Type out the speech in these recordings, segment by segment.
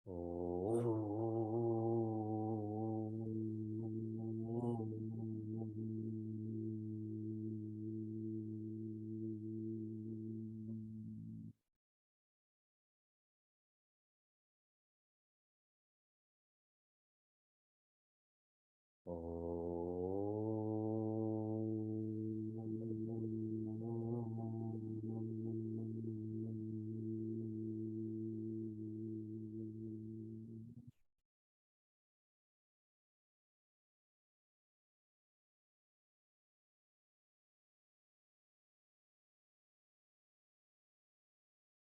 Oh.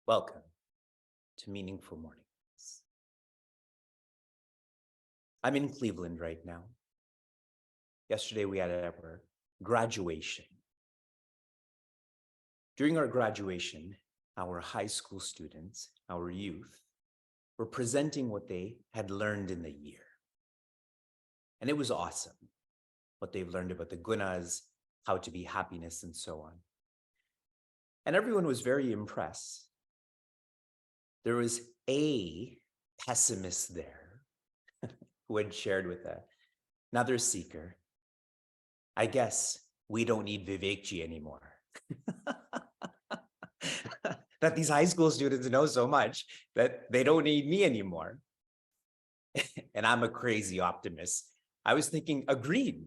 Welcome to Meaningful Mornings. I'm in Cleveland right now. Yesterday we had our graduation. During our graduation, our high school students, our youth, were presenting what they had learned in the year. And it was awesome, what they've learned about the gunas, how to be happiness, and so on. And everyone was very impressed. There was a pessimist there who had shared with another seeker, I guess we don't need Vivekji anymore. That these high school students know so much that they don't need me anymore. And I'm a crazy optimist. I was thinking, agreed.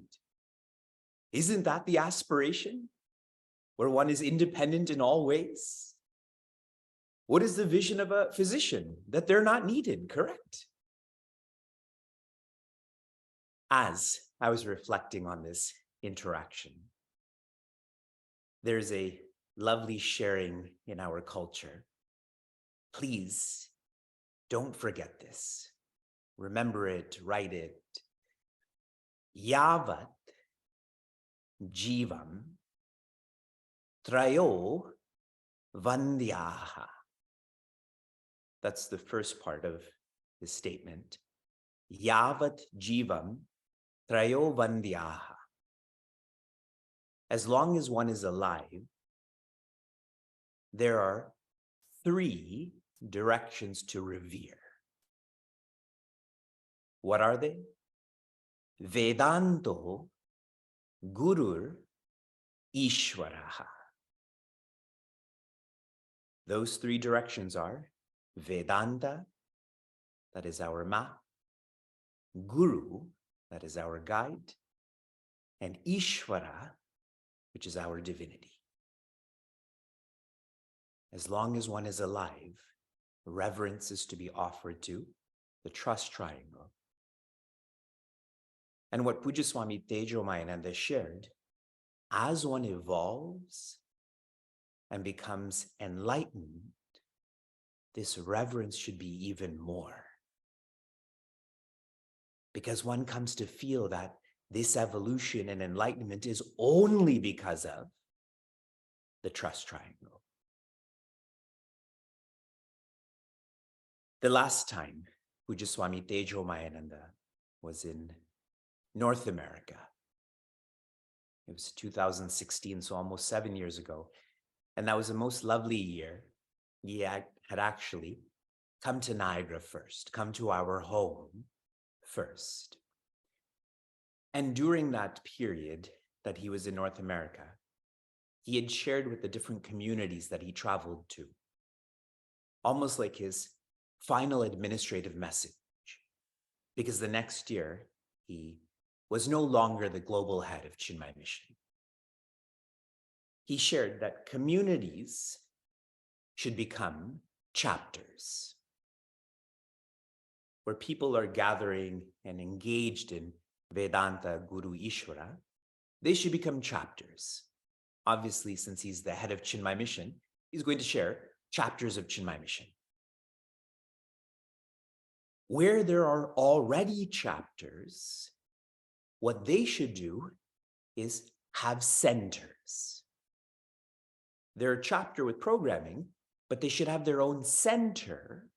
Isn't that the aspiration? Where one is independent in all ways? What is the vision of a physician? That they're not needed, correct? As I was reflecting on this interaction, there's a lovely sharing in our culture. Please don't forget this. Remember it, write it. Yavat jivam trayo vandyaha. That's the first part of the statement. Yavat jivam trayo vandyaha. As long as one is alive, there are 3 directions to revere. What are they? Vedanto, Gurur, Ishvaraha. Those 3 directions are Vedanta, that is our map, Guru, that is our guide, and Ishvara, which is our divinity. As long as one is alive, reverence is to be offered to the trust triangle. And what Pujya Swami Tejomayananda shared, as one evolves and becomes enlightened, this reverence should be even more. Because one comes to feel that this evolution and enlightenment is only because of the trust triangle. The last time Pujya Swami Tejomayananda was in North America, it was 2016, so almost 7 years ago. And that was a most lovely year. He had actually come to Niagara first, come to our home first. And during that period that he was in North America, he had shared with the different communities that he traveled to, almost like his final administrative message. Because the next year, he was no longer the global head of Chinmay Mission. He shared that communities should become chapters, where people are gathering and engaged in Vedanta, Guru, Ishvara. They should become chapters. Obviously, since he's the head of Chinmay Mission, he's going to share chapters of Chinmay Mission. Where there are already chapters, what they should do is have centers. They're a chapter with programming, but they should have their own center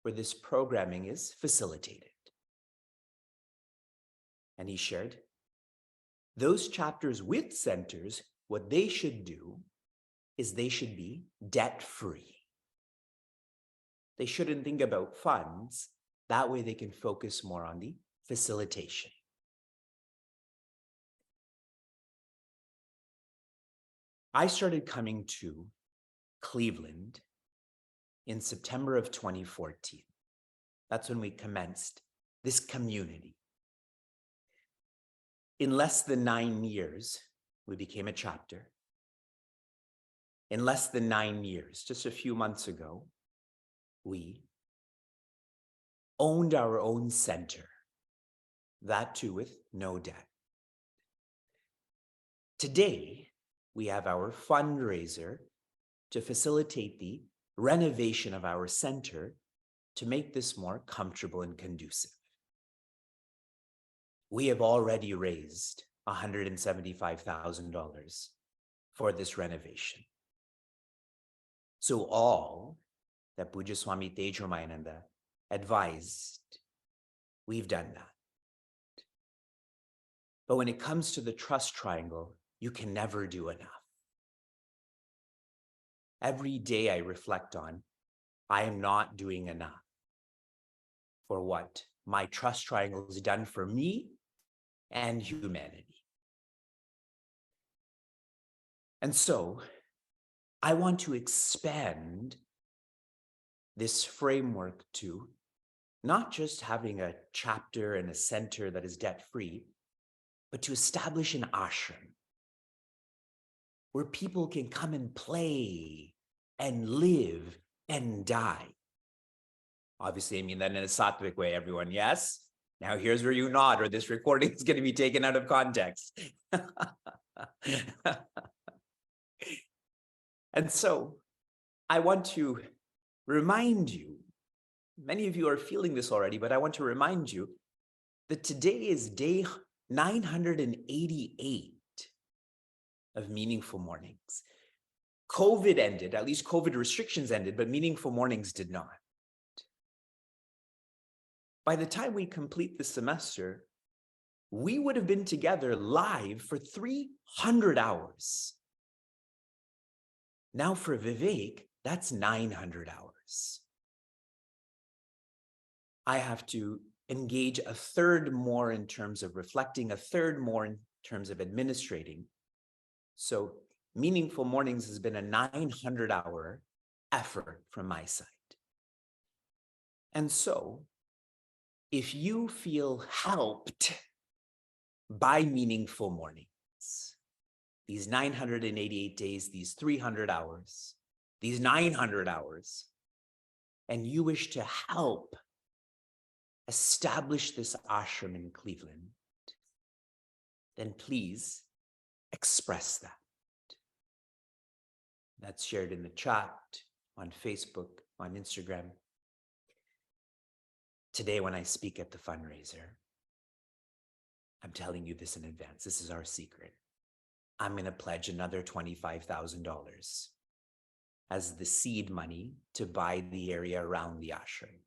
where this programming is facilitated. And he shared, those chapters with centers, what they should do is they should be debt-free. They shouldn't think about funds. That way they can focus more on the facilitation. I started coming to Cleveland in September of 2014. That's when we commenced this community. In less than 9 years, we became a chapter. In less than 9 years, just a few months ago, we owned our own center, that too with no debt. Today, we have our fundraiser to facilitate the renovation of our center to make this more comfortable and conducive. We have already raised $175,000 for this renovation. So all that Puja Swami Tejo Mayananda advised, we've done that. But when it comes to the trust triangle, you can never do enough. Every day I reflect on, I am not doing enough for what my trust triangle has done for me and humanity. And so I want to expand this framework to not just having a chapter and a center that is debt-free, but to establish an ashram where people can come and play and live and die. Obviously, I mean that in a sattvic way, everyone, yes? Now here's where you nod or this recording is going to be taken out of context. And so I want to remind you, many of you are feeling this already, but I want to remind you that today is day 988 of Meaningful Mornings. COVID ended, at least COVID restrictions ended, but Meaningful Mornings did not. By the time we complete the semester, we would have been together live for 300 hours. Now for Vivek, that's 900 hours. I have to engage a third more in terms of reflecting, a third more in terms of administrating. So Meaningful Mornings has been a 900-hour effort from my side. And so if you feel helped by Meaningful Mornings, these 988 days, these 300 hours, these 900 hours, and you wish to help establish this ashram in Cleveland, then please express that. That's shared in the chat, on Facebook, on Instagram. Today, when I speak at the fundraiser, I'm telling you this in advance. This is our secret. I'm going to pledge another $25,000 as the seed money to buy the area around the ashram.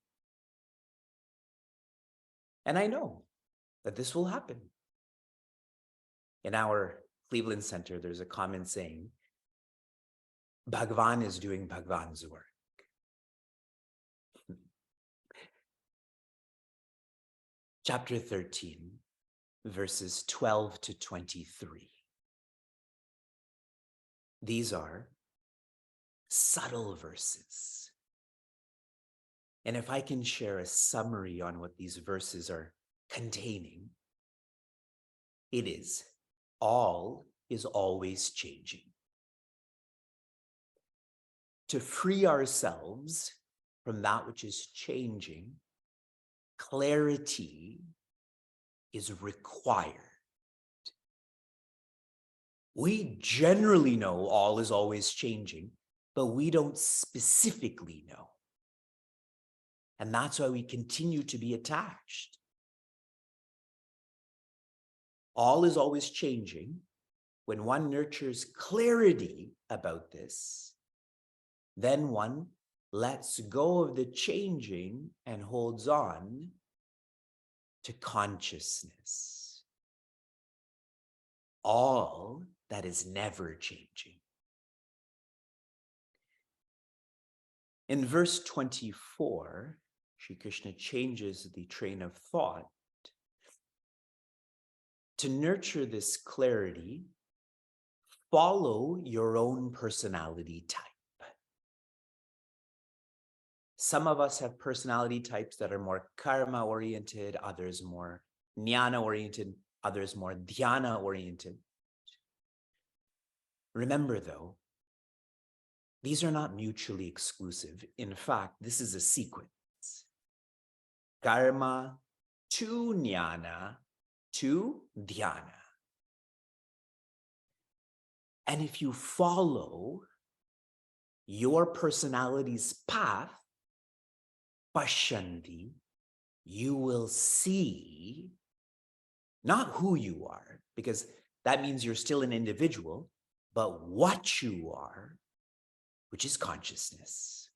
And I know that this will happen. In our Cleveland Center, there's a common saying, Bhagavan is doing Bhagavan's work. Chapter 13, verses 12 to 23. These are subtle verses. And if I can share a summary on what these verses are containing, it is, all is always changing. To free ourselves from that which is changing, clarity is required. We generally know all is always changing, but we don't specifically know. And that's why we continue to be attached. All is always changing. When one nurtures clarity about this, then one lets go of the changing and holds on to consciousness. All that is never changing. In verse 24, Shri Krishna changes the train of thought. To nurture this clarity, follow your own personality type. Some of us have personality types that are more karma-oriented, others more jnana-oriented, others more dhyana-oriented. Remember, though, these are not mutually exclusive. In fact, this is a sequence. Karma to jnana to dhyana. And if you follow your personality's path, pashyanti, you will see not who you are, because that means you're still an individual, but what you are, which is consciousness.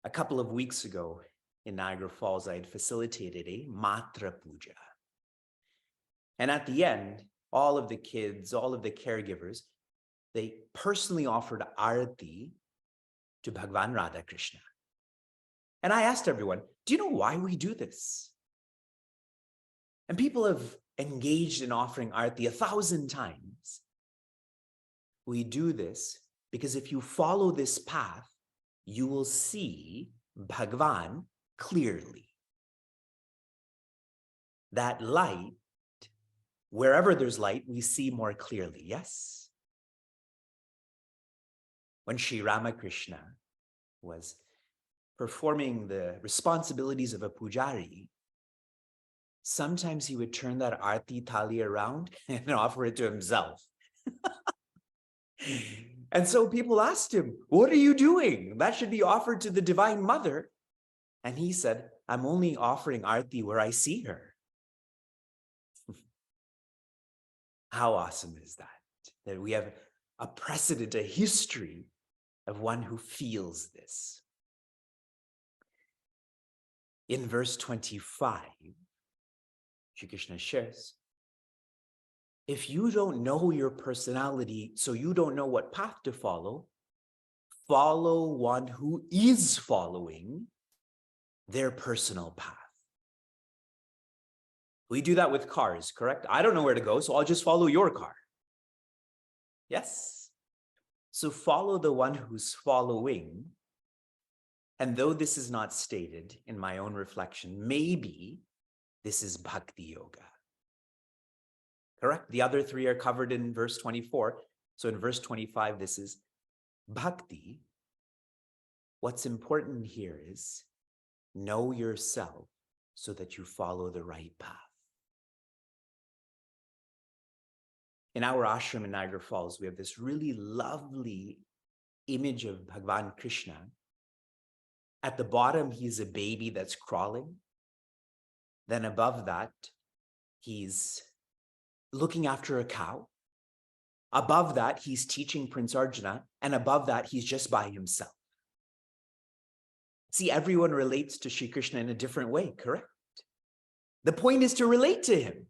A couple of weeks ago in Niagara Falls, I had facilitated a Matra Puja. And at the end, all of the kids, all of the caregivers, they personally offered arati to Bhagavan Radha Krishna. And I asked everyone, do you know why we do this? And people have engaged in offering arati 1,000 times. We do this because if you follow this path, you will see Bhagavan clearly. That light, wherever there's light, we see more clearly, yes? When Sri Ramakrishna was performing the responsibilities of a pujari, sometimes he would turn that arti thali around and offer it to himself. And so people asked him, what are you doing? That should be offered to the Divine Mother. And he said, I'm only offering arti where I see her. How awesome is that? That we have a precedent, a history of one who feels this. In verse 25, Shri Krishna shares, if you don't know your personality, so you don't know what path to follow, follow one who is following their personal path. We do that with cars, correct? I don't know where to go, so I'll just follow your car. Yes? So follow the one who's following. And though this is not stated in my own reflection, maybe this is bhakti yoga. Correct? The other three are covered in verse 24. So in verse 25, this is bhakti. What's important here is know yourself so that you follow the right path. In our ashram in Niagara Falls, we have this really lovely image of Bhagavan Krishna. At the bottom, he's a baby that's crawling. Then above that, he's looking after a cow. Above that, he's teaching Prince Arjuna. And above that, he's just by himself. See, everyone relates to Sri Krishna in a different way, correct? The point is to relate to him.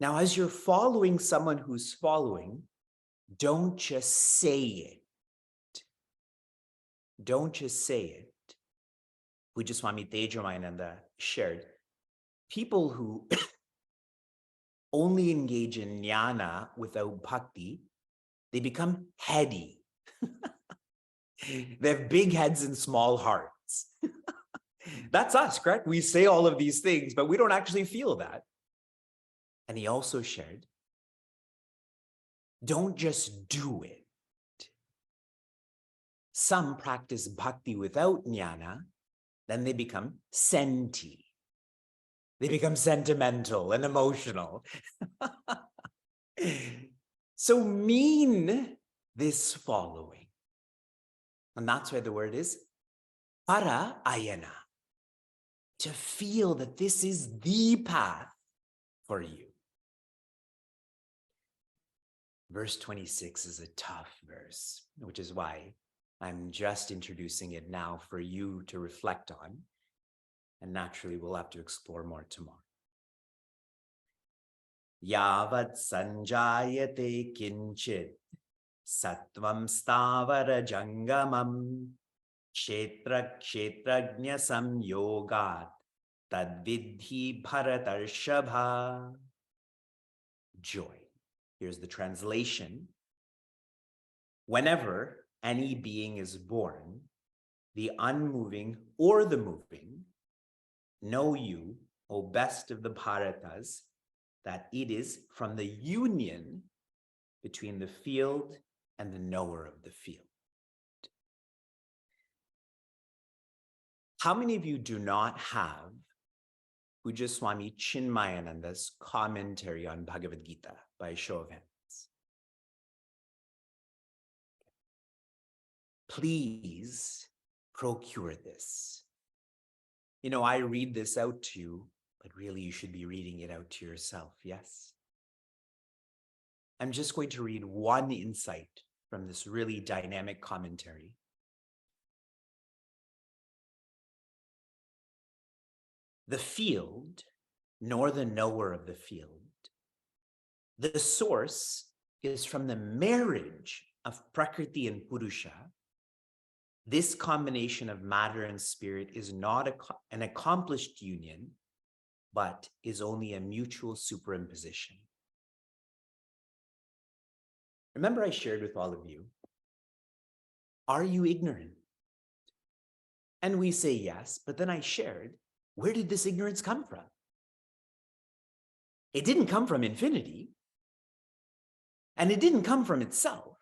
Now, as you're following someone who's following, don't just say it. Don't just say it. Pujya Tejomayananda shared, people who only engage in jnana without bhakti, they become heady. They have big heads and small hearts. That's us, correct? We say all of these things, but we don't actually feel that. And he also shared, don't just do it. Some practice bhakti without jnana, then they become senti. They become sentimental and emotional. So mean this following. And that's why the word is para ayana. To feel that this is the path for you. Verse 26 is a tough verse, which is why I'm just introducing it now for you to reflect on. And naturally, we'll have to explore more tomorrow. Yavat sanjayate kinchit Sattvam stavara jangamam kshetra kshetrajna samyogat tadvidhi bharatarshabha. Joy. Here's the translation. Whenever any being is born, the unmoving or the moving, know you, O best of the Bharatas, that it is from the union between the field and the knower of the field. How many of you do not have Pujya Swami Chinmayananda's commentary on Bhagavad Gita by a show of hands? Please procure this. You know, I read this out to you, but really you should be reading it out to yourself, yes? I'm just going to read one insight from this really dynamic commentary. The field, nor the knower of the field. The source is from the marriage of Prakriti and Purusha. This combination of matter and spirit is not an accomplished union, but is only a mutual superimposition. Remember, I shared with all of you, are you ignorant? And we say yes, but then I shared, where did this ignorance come from? It didn't come from infinity, and it didn't come from itself.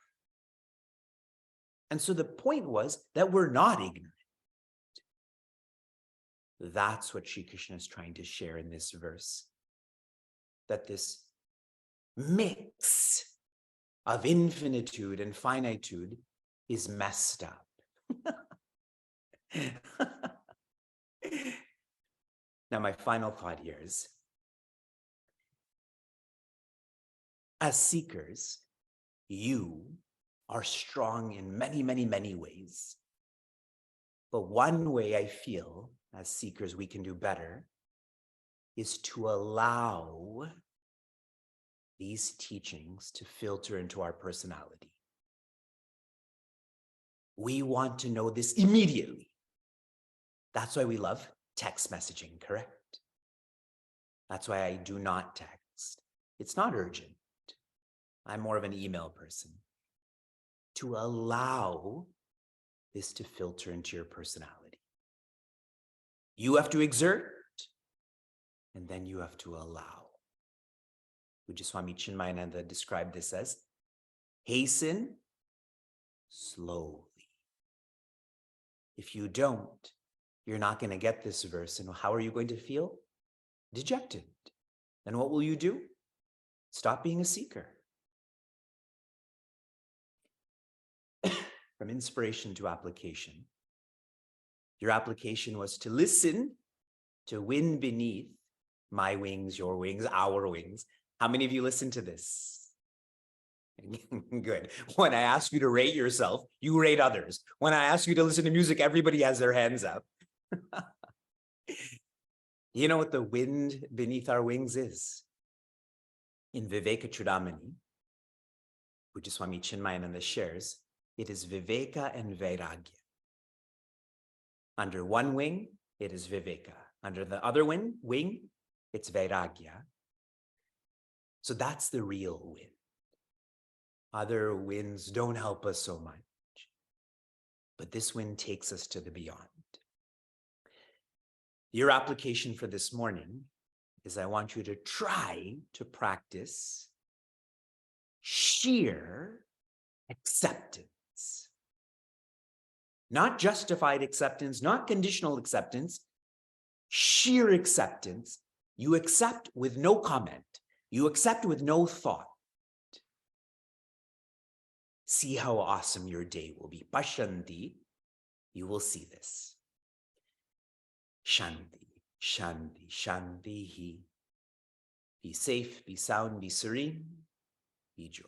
And so the point was that we're not ignorant. That's what Sri Krishna is trying to share in this verse, that this mix of infinitude and finitude is messed up. Now, my final thought here is, as seekers, you are strong in many, many, many ways. But one way I feel as seekers we can do better is to allow these teachings to filter into our personality. We want to know this immediately. That's why we love text messaging, correct? That's why I do not text. It's not urgent. I'm more of an email person. To allow this to filter into your personality. You have to exert, and then you have to allow. Pujya Swami Chinmayananda described this as hasten slowly. If you don't, you're not going to get this verse. And how are you going to feel? Dejected. And what will you do? Stop being a seeker. From inspiration to application. Your application was to listen to wind beneath my wings, your wings, our wings. How many of you listen to this? Good. When I ask you to rate yourself, you rate others. When I ask you to listen to music, everybody has their hands up. You know what the wind beneath our wings is? In Viveka Chudamani, Pujya Swami Chinmayananda shares, it is Viveka and Vairagya. Under one wing, it is Viveka. Under the other wing, it's Vairagya. So that's the real wind. Other winds don't help us so much, but this wind takes us to the beyond. Your application for this morning is I want you to try to practice sheer acceptance. Not justified acceptance, not conditional acceptance, sheer acceptance. You accept with no comment. You accept with no thought. See how awesome your day will be. Pashanti, you will see this. Shanti, Shanti, Shanti. Be safe, be sound, be serene, be joy.